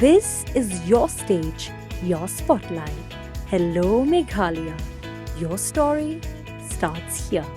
This is your stage, your spotlight. Hello, Meghalaya. Your story starts here.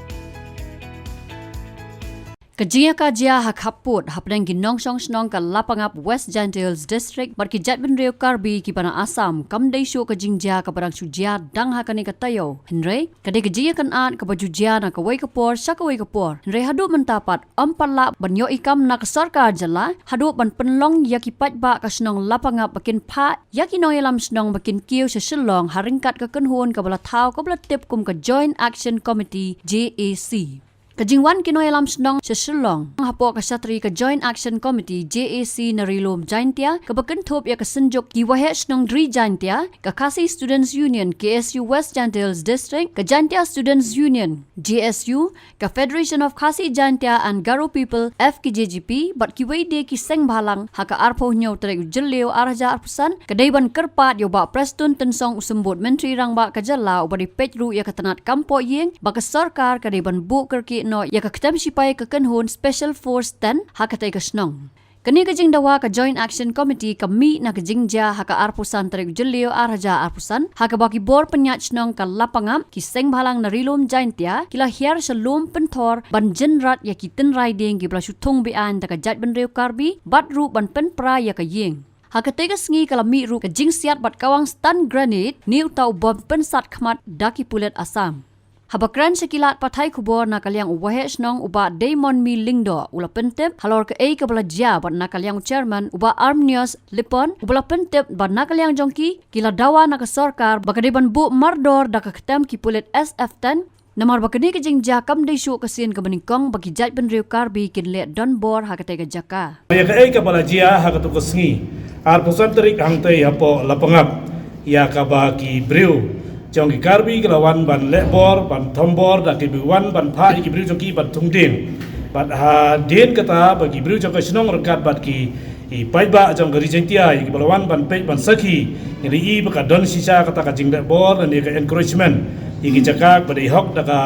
Kajia hakaput hapnang ginong song snong ka lapangap West Giant Hills District bar ki Jatban Rio Karbi ki pana Assam kamday syo ka jingja ka barang sujia dang hakani ka tayo henry kade kajia kan at ka bajujia na kaway kapor sa kaway kapor henry hadu mentapat ampala banyo ikam na ka sarkar jala hadu ban penlong yakipat ba ka snong lapangap bakin pha yakino yalam snong bakin kiu sa silong haringkat ka kanhon ka bala thaw ka bala tip kum ka Joint Action Committee JAC Kajingwan kinoyalam snong sa Shillong. Ang hapo ka satri ka Joint Action Committee JAC na rilom Jaintia kabakantop ya kasenjok giwahe snong Dri Jaintia ka Kasi Students Union KSU West Giant Hills District ka Jaintia Students Union GSU ka Federation of Kasi Jaintia and Garo People FKJGP bat kiwede ki seng balang haka arpo nyaw tere ujelleo arja arpusan kadaiban kerpat yo ba Preston tensong usumbot menteri rang ba kajala ubari petru ya katanat kampo yeng ba ka sarkar kadaiban bu kerki no ya kaktam sipay kakanhon Special Force 10 hakatay kasnong. Kani kajing dawa ka Joint Action Committee kami na kajingja haka arpusan tarik julio arhaja arpusan haka baki bor penyat snong ka lapangam kiseng balang na rilom Jaintia kila hiar sa lom pentor ban jenrat ya kitin riding gibla syutong bian da ka Jatban Rio Karbi batru ban penpra ya ka yeng. Hakatay kasngi kalami ru kajing siat bat kawang stun grenade ni utaw bom pensat khmat daki pulet Assam. Habakran sa kilat patay kubor na kalyang uwahe snong uba Damon Mi Lingdo ula pentip halor ka kabala jia bat na kalyang chairman uba Armnios Lipon ubala pentip bat na kalyang jongki kila dawa na kasorkar bakadiban bu mardor da kaktam kipulit SF10 namar bakani kajing jakam day syu kasin kabaningkong bagi Jatban Rio Karbi kinle Donbor hakatay ka jaka. Ya ka kabala jia hakatu kasngi arpusan terik hangtay hapo lapangap ya kabaki Brio Jong ki Karbi kelawan ban lebor ban tombor da ki biwan ban pha ki Brio jong ki ban tungdin bat ha den kata bagi Brio jong ka snong rekat bat ki I paiba jong gari jentia ki balawan ban pej ban sakhi ni I baka don sisa kata ka jing lebor ni ka encouragement ki jakak badai hok da ka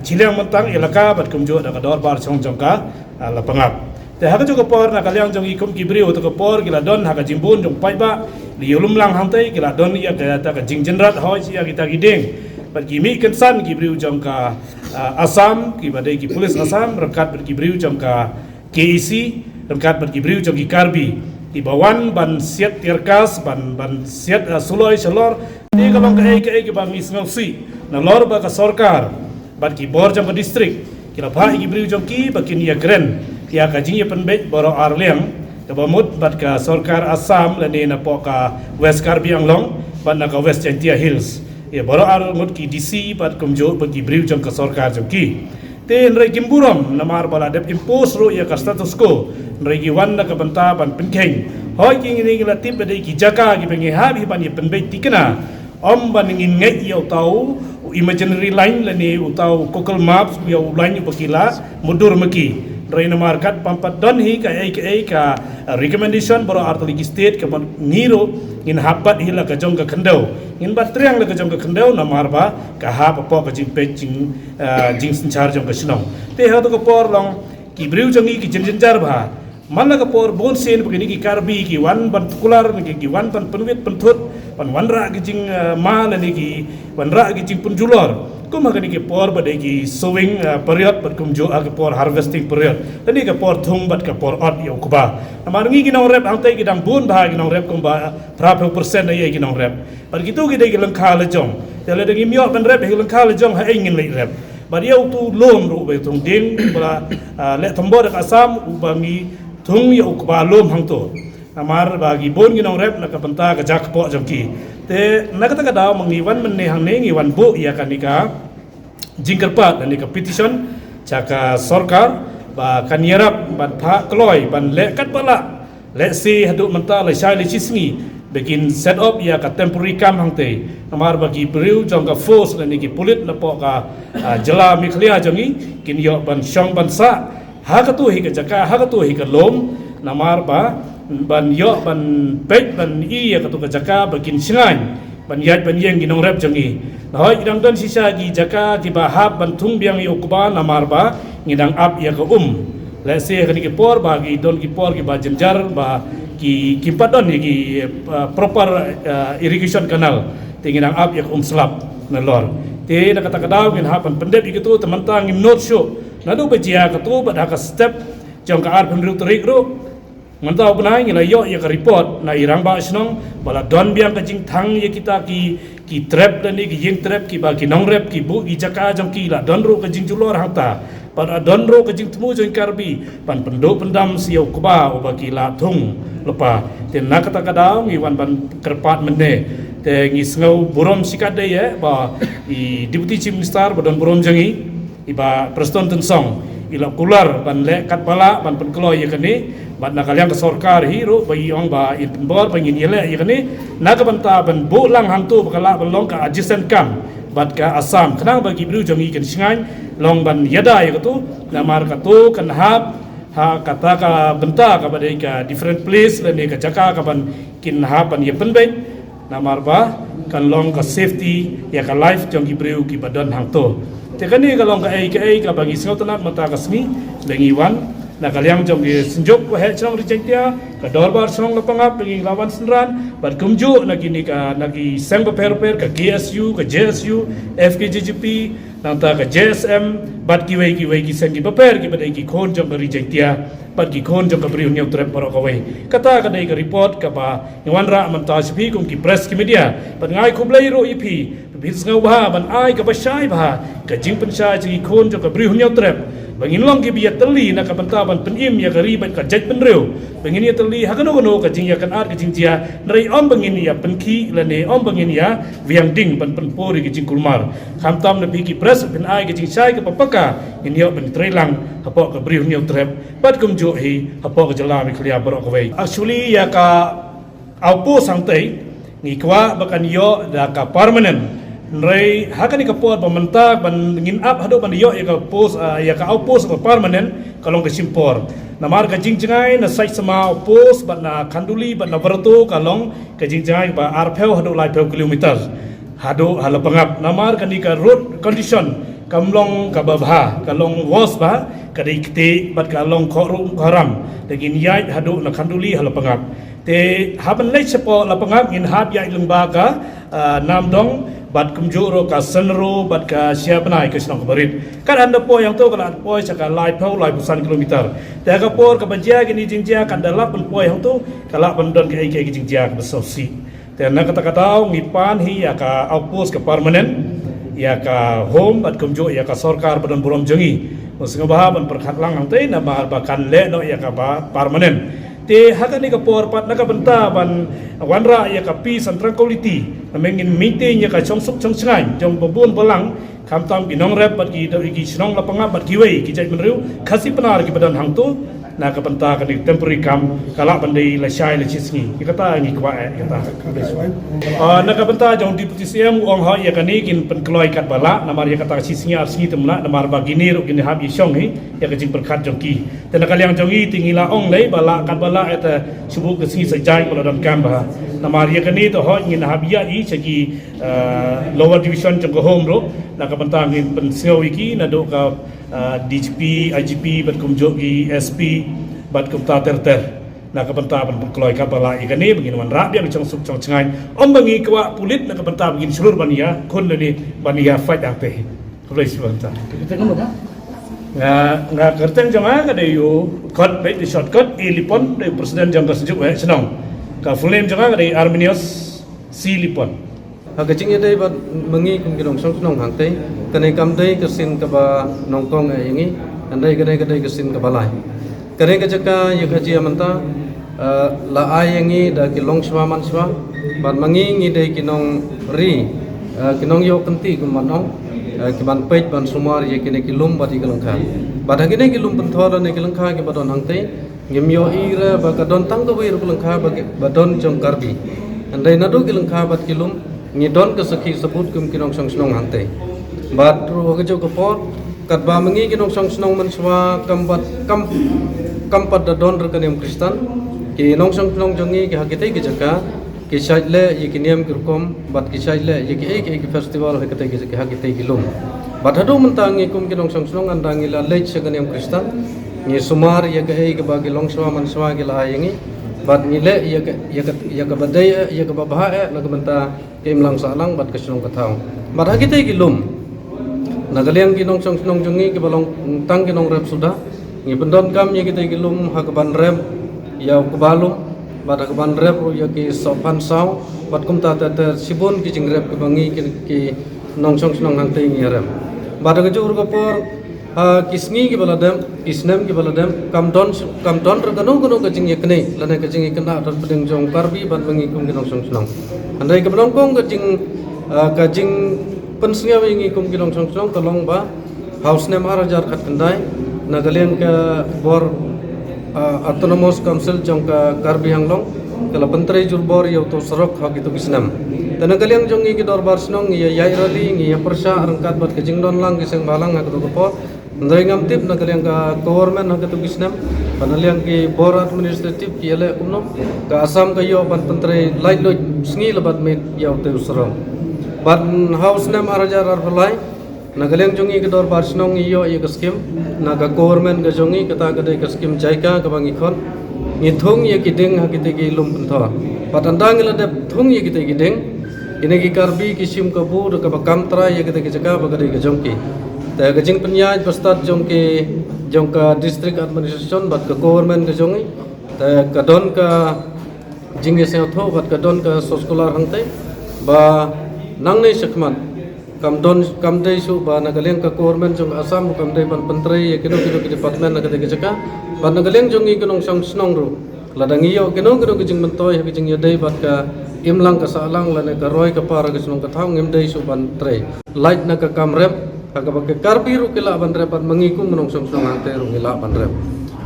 chiliang mentang elaka bat kumjo da ka dor bar chong jong ka lapangap te haka jo por na kalyang jong ikum ki Brio to ko por kila don haka jimbun jong paiba di yulum lang hantai kila don ya ka ta ka jingjenrat hoi sia kita gideng bat kimi kensan ki Brio jong ka Assam ki badai ki polis Assam rekat bat ki Brio jong ka KEC rekat bat ki Brio jong ki Karbi di bawan ban siat tirkas ban siat suloi selor ni kalong ka ki bang isngsi na lor ba ka sarkar bat ki bor jong ka district kila pha ki Brio jong ki bakin ya gren ya kajing ya penbet boro arlem kabamut bat ka sarkar Assam lani na po ka West Karbi Anglong bat na ka West Giant Hills ya boro armut ki DC bat kumjo bagi Brio jong ka sarkar jong ki te nrai kimburam namar bala dep impose ro ya ka status quo nrai gi wan na ka banta ban penkeng hoi ki ni la tip de ki jaka ki bengi ha bi ban ya penbet tikena om ban ngin ngai ya tau imaginary line lani utau Google Maps ya line bakila mudur maki Raina markat pampat don hi ka recommendation boro artoli state ka ngiro in habat hi la ka jong ka khandau in batriang la ka jong ka khandau na marba ka ha pa ka jing pe jing sinchar jong ka sinong te ha to ka por long ki Brio jong ki jinjar ba mala ka por bon sen begini ki Karbi ki wan ban kular ki wan ban penwit penthut pan wanra ki jing ma la ni ki wanra ki jing punjulor kum agani ke por badai ki sowing period bat kum jo ag por harvesting period tani ke por thung bat ke por ot yo kuba amar ngi ginong rep angtai gidang bun bah ginong rep kum ba 30% ai ginong rep bar gitu gidai ki lengkha le jong tele de mi ban rep hi lengkha le jong ha ingin le rep bar yau tu lom ro be tung ding bala le thombo dak Assam ubangi thung yo kuba lom hang to amar bagi bun ginong rep na ka banta ka jak po jong ki te nakata ka daw mangiwan man ne hang ne ngiwan bu ya kanika jingkerpat dan nika petition caka sarkar ba kanyarap ban pha kloi ban le kat bala le si hadu menta le sai le chisngi begin set up ya ka temporary camp hangte amar bagi Brio jong ka force dan niki pulit la po ka jela miklia jongi kin yo ban shong ban sa ha ka tu hi ka jaka ha ka tu hi ka lom namar ba ban yo ban pej ban I ya ka tu ka jaka begin singan ban yat ban yeng ginong rep jongi hoi idang don sisa gi jaka ki bahab ban thung biang yo kuba namar ba ngidang up ya ka le se ka ni ki por ba gi don ki por ki ba jenjar ba ki padon ki proper irrigation canal tingin ang up yak selap na lor te na kata kadaw ngin hapan pendep ikitu temantang ngin not show nadu bejia katu bad haka step jong ka ar pendruk terik ru mantau benai ngila yo ya ka report na irang ba snong bala don biang ka jing thang ye kita ki trap dan ki jing trap ki ba ki nong rep ki bu ki jaka jong ki la don ru ka jing julor hata pada don ru ka jing temu jong karbi pan penduk pendam siau kuba o ba ki la thung lepa te na kata kadaw ngi wan ban kerpat mene te ngi sngau burom sikade ye ba I deputy chief minister badon burom jangi iba preston tensong ila kular ban le kat bala ban penkloy ye kani ban nakaliang ke sarkar hiro bagi ong ba in bor bangin yele ye kani na ka banta ban bu lang hantu bakala ban long ka adjacent kam bat ka asam kenang bagi bru jangi kan singai long ban yada ye katu namar katu kan hab ha kata ka benta ka badai ka different place le ne ka jaka ka ban kin ha ban ye penbe namar ba kan long ka safety ya ka life jong ki breu ki badan hang to te kani ka long ka ai ka bangi sngau tanat mata ka smi lengi wan na kaliang jong ki senjok ko he chong rejectia ka dorbar song lapangap lengi lawan senran bat kumju na kini ka nagi sem per ka KSU ka JSU FKJGP nanta ka JSM bat ki wei ki sengi paper ki badai ki khon jong ka rejectia bat ki khon jong ka breu nyau trep baro ka wei kata ka dai ka report ka ba nyawan ra manta spi kum ki press ki media bat ngai khublai ro ipi bis ngau ba ban ai ka basai ba ka jing pensai ji khon jong ka breu nyau trep bangin long ki biya teli na ka banta ban penim ya gari ban ka jaj penreu bangin ya teli ha kano ka jing ya kan ar ka jing jia nrai om bangin ya penki la ne om bangin ya wiang ding ban penpori ki jing kulmar khamtam na bi ki press ben ai ka jing sai ka papaka in yo ben trelang hapo ka breu nyau trep bat kum jo hi hapo ka jala mi khlia baro ka wei actually ya ka aupo sangtai ngi kwa bakan yo da ka permanent Nrai hakan ni kapot pementak ban ngin up hado ban yo ya ka pos ya ka outpost ka permanent kalong ka simpor namar ka jingjangai na sai sama outpost ban na khanduli ban na berto kalong ka jingjangai ba arpeu hado lai peu kilometer hado halapangap namar ka ni ka road condition kamlong ka babha kalong was ba ka dikte bat kalong khorum kharam dagin yai hado na khanduli halapangap te haban lai sepo lapangap ngin hab yai lungba ka namdong bat kumjuro ka senro bat ka siapnai ka sinong barit kan anda po yang to kala po saka lai pau lai pusan kilometer ta ka por ka banja gini jingjia kan dalap pun po yang to kala bandon ka ai jingjia ka besosi ta na kata kata ngipan hi ya ka outpost ka permanent ya ka home bat kumjo ya ka sarkar badon burom jengi musnga baha ban perkhat lang ang te na bakan le no ya ka permanent te haka ni ka por pat naka benta ban wanra ya ka peace and tranquility na mengin meeting ya ka chong suk chong sngai jong babun balang kam tam ki nong rep pat ki do ki snong lapanga bat ki wei ki jai menriu khasi penar ki badan hang tu na ka benta ka ni temporary kam kala bandai la shai la chisngi ki kata ni kwa kata na ka benta jong deputy CM ong ha ya ka ni kin pen kloi kat bala namar ya kata chisngi ar singi temla namar bagini ro kin hab yi shong hi ya ka jing perkhat jong ki te na kaliang jong i tingila ong lei bala kat bala eta subu ke singi sajai bala dan kam ba namar ya ka ni to ho ngin hab ya i chagi lower division jong ko home ro na ka benta ngin pen seo iki na do ka DGP, IGP, bat kum jogi, SP, bat kum ta ter na kabanta ban kloi ka bala ikani bangin wan rab yang chong suk chong changai om bangi kwa pulit na kabanta bangin sulur bania kon ni bania fight ate kolai sibanta kita kan nga kerten jama ka de yo cut by the shortcut ilipon de presiden jang ka sejuk senong ka full name jama ka de Arminius C lipon Hagacing yadai bat mengi kum kinong song nong hangtai kanai kam dai kesin ka ba nongkong ai ngi andai kadai kesin ka balai kanai ka jaka yu kaji amanta la ai ngi da kilong swa man swa bat mengi ngi dai kinong ri kinong yo kenti kum manong kiban peit ban sumar ye kine kilum bat ikalong kha bat hagine kilum penthor ne kilong kha ke badon hangtai ngim yo ira ba kadon tang ka wir kilong kha ba badon jong karbi andai nadu kilong kha bat kilum ni don ke sakhi sebut kum kinong song snong hangte bat ru ke jo ke por kat ba mengi kinong song snong man swa kampat da don rekanem kristan ki nong song snong jongi ki hakite ki jaka ki shaile ye kiniam kirkom bat ki shaile ye ki festival hakite ki hakite ki lum bat hadu mentangi kum kinong song snong andangi la lech saganem kristan ni sumar ye ke ba ki long swa man swa ki la yengi bat ngile ya ka badai ya ka babaha na kamanta kim lang salang bat kasunong kathaw bat hagitay gilum nagaliang ginong song jungi ke balong tang ginong rep sudah ngi pendon kam ya kita gilum hakaban rep ya kubalum bat hakaban rep ya ki sopan saw bat kum ta sibun ki jing rep ke bangi ki nong song hang te ngi rep bat ga jur ko por kisngi ki baladam kisnem ki baladam kam don gunung ka jing yakne lana ka jing ikna rat pedeng jong karbi bat bangi kum ginong song andai ka balong kong ka jing pensnya wingi kum ginong song tolong ba house nem arajar khat kendai nagalian ke bor autonomous council jong ka karbi hanglong kala pentrai jur bor yo to serok ha gitu kisnam dan nagalian jong ngi dorbar snong ya yairali ngi ya persya rangkat bat ke jing don lang kiseng balang ha gitu ko ndai ngam tip nagalian ka government ha gitu kisnam panalian ki bor administrative ki ele umno ka asam ka yo ban pentrai light lo sngi lebat met yo te serok ban house nem arajar arbalai nagaliang jongi ke dor barsnong iyo ye skim naga government ga jongi kata gade ke skim jaika ka bangi khon ngithung ye kideng ha kite gi lum puntha patandang le de thung ye kite gideng ine gi karbi kisim ka bu ka bakam tra ye kite gi jaka ba gade ke jongki ta ga jing penyaj pastat jongka district administration bat ka government ga jongi ta ka don ka jinge se tho bat ka don ka soskolar hangte ba nang nei sakman kam dei su ba nagaliang ka government jong asam kam dei ban pentrai ya kino ki department nagade ke jaka ba nagaliang jong i kinong sang snong ru ladang iyo kino ki jing mentoi ha jing ya dei bat ka imlang ka salang la ne ka roi ka para ka snong ka thau ngem dei su ban trei light na ka kamrem ha ka ba ke karbi ru kila ban rep ban mangikum menong sang snong ante ru kila ban rep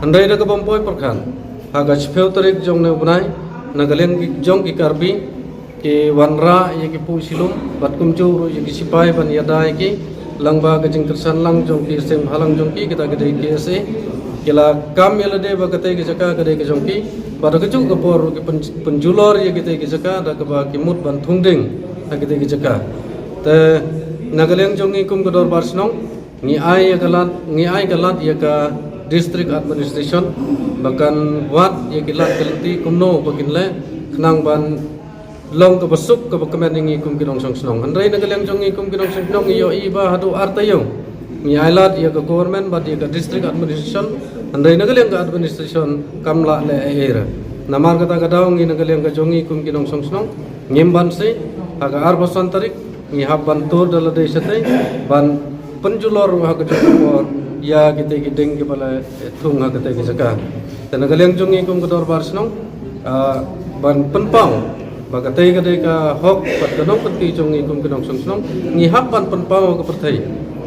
andai da ka bompoi perkhan ha ga chfeu tarik jong ne bunai nagaliang jong ki karbi ke wanra ye ki pu silum bat kum chu ye ki sipai ban yadai ki langba ka jing tersan lang jong ki sem halang jong ki kita gede ki se kila kam yela de ba kate ki jaka gede ki jong ki ba ka chu ka por ki penjulor ye kite ki jaka da ka ba ki mut ban thungding da kite ki jaka te nagaleng jong ki kum ka dor bar snong ngi ai galat ye ka district administration bahkan wat ye ki lat kelti kumno bakin le knang ban long ka basuk ka bakamen ngi kum kinong song snong andai nagaliang jong ngi kum kinong song snong iyo iba hadu artayo ngi ailat ya ka government bat ya ka district administration andai nagaliang ka administration kamla le era namar kata ka daw ngi nagaliang ka jong ngi kum kinong song snong ngimban se aga arbasan tarik ngi habban tur dala de sate ban penjulor ha ka jor ya kite gideng ke bala thung ha kate ke jaka nagaliang jong ngi kum ka dor bar snong ban penpang bagatai kadai ka hok pat kanong pati jong ngi kum kinong song snong ngi hapan penpaw ka perthai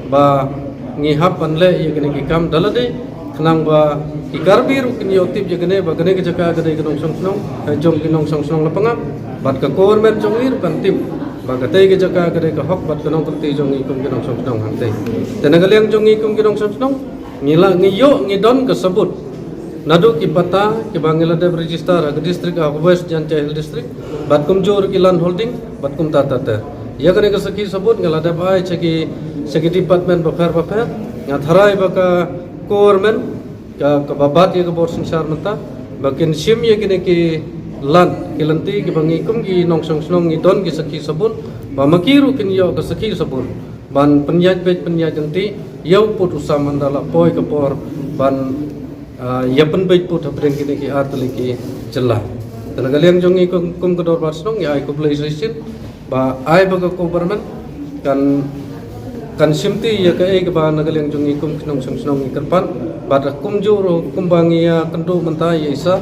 ba ngi hapan le ye gane ki kam dalade khnang ba ikarbi ru kin yotip ye gane ba gane ke jaka kadai kinong song snong jong kinong song snong lapangap bat ka government jong lir kan tip bagatai ke jaka kadai ka hok bat kanong pati jong ngi kum kinong song snong hangte tenagaliang jong ngi kum kinong song snong ngila ngi yo ngi don ka sabut nadu ki pata ki bangila dev register ag district of west janchai district bat kum jor ki land holding bat kum tata ya kane ka saki sabut ngala dev ai cheki department ba fer nga tharai ba ka government ka babat ye ka bor singsar mata bakin sim ye kine ki land ki lanti ki bangi kum ki nong song snong ngi don ki saki sabut ba makiru kin yo ka saki sabut ban penyaj janti yau put usam mandala poi ka por ban ya penbaik put habreng kini ki artli ki jelah tenagaliang jongi kum kedor barsnong ya ai population ba ai baga government kan simti ya ka ai ba nagaliang jongi kum knong song ikarpan ba kum juro kum bangi ya kendu menta ya isa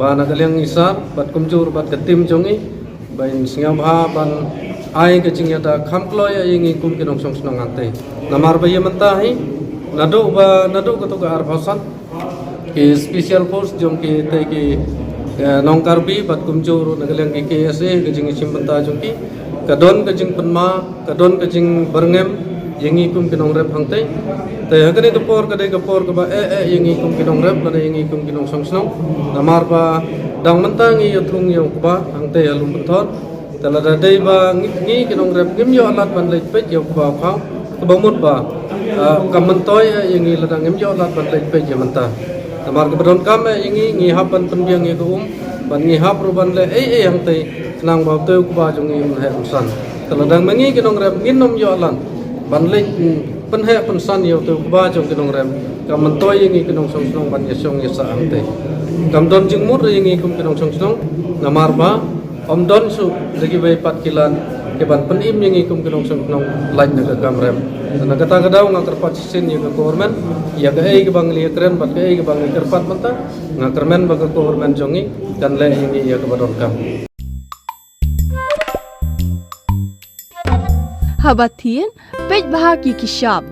ba nagaliang isa bat kum jur bat ketim jongi ba in singam ha ban ai ka jing ya da khamklo ya ingi kum knong song ante namar ba ya menta hi nadu ka to ka arbasan ki special force jong ki te ki nong karbi bat kumjur nagaliang ki KSA ke jing simbanta jong ki kadon ke jing penma kadon ke jing berngem yengi kum kinong rep hangte te hagane ke por ka ba yengi kum kinong rep la yengi kum kinong song snong namar ba dang mentang i thung yo ba hangte alum thot tala da dei ba ngi kinong rep ngim yo alat ban leit pet yo ba phao ka bamut ba kamantoy yengi ladang ngim yo alat ban leit pet yo manta tamar ke badon kam yengi ngi hapan penbiang ye ko ban ngi hap ro ban le hang te nang ba te ku ba jong ngi he san teladang mengi kinong rem ginom yo alan ban le pen he pen san yo te ku ba jong kinong rem kam man toy ngi kinong song song ban yesong yesa ang te kam don jing mur ngi kum kinong song song namar ba om don su lagi bay 4 kilan ke ban pen im ngi kum kinong song song lain na kam rem na kata kadaw nga kerpat sin yo government ya ga ke bang li kren bat ke bang li kerpat mata nga kermen ba government jongi kan le ngi ya ke badon kam Habatin, pej bahagi kishab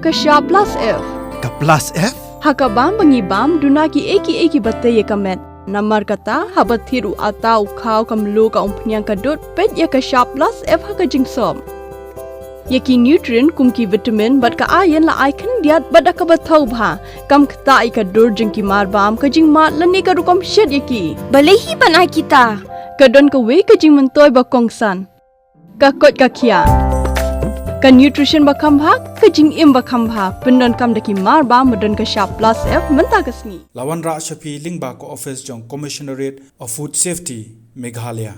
plus F. Ka plus F? Hakabam bangibam dunaki eki batay kamet. Namar kata habathiru atau kau kamlu ka umpnyang kadut pej ya kishab plus F haka jingsom. Yaki nutrient kumki vitamin bat ka ayan la icon diat bat akabatau bha. Kam kata ikadur jingki marbam ka jing mat lani ka rukom shed yaki. Balehi banai kita. Kadon ka we ka jing mentoy bakongsan. Kakot kakia. Ka nutrition bakam bha ka jing im bakam bha pendon kam daki mar ba modon ka sharp plus F menta kasni Lawan Ra Shafi Lingba ko office jong Commissionerate of Food Safety Meghalaya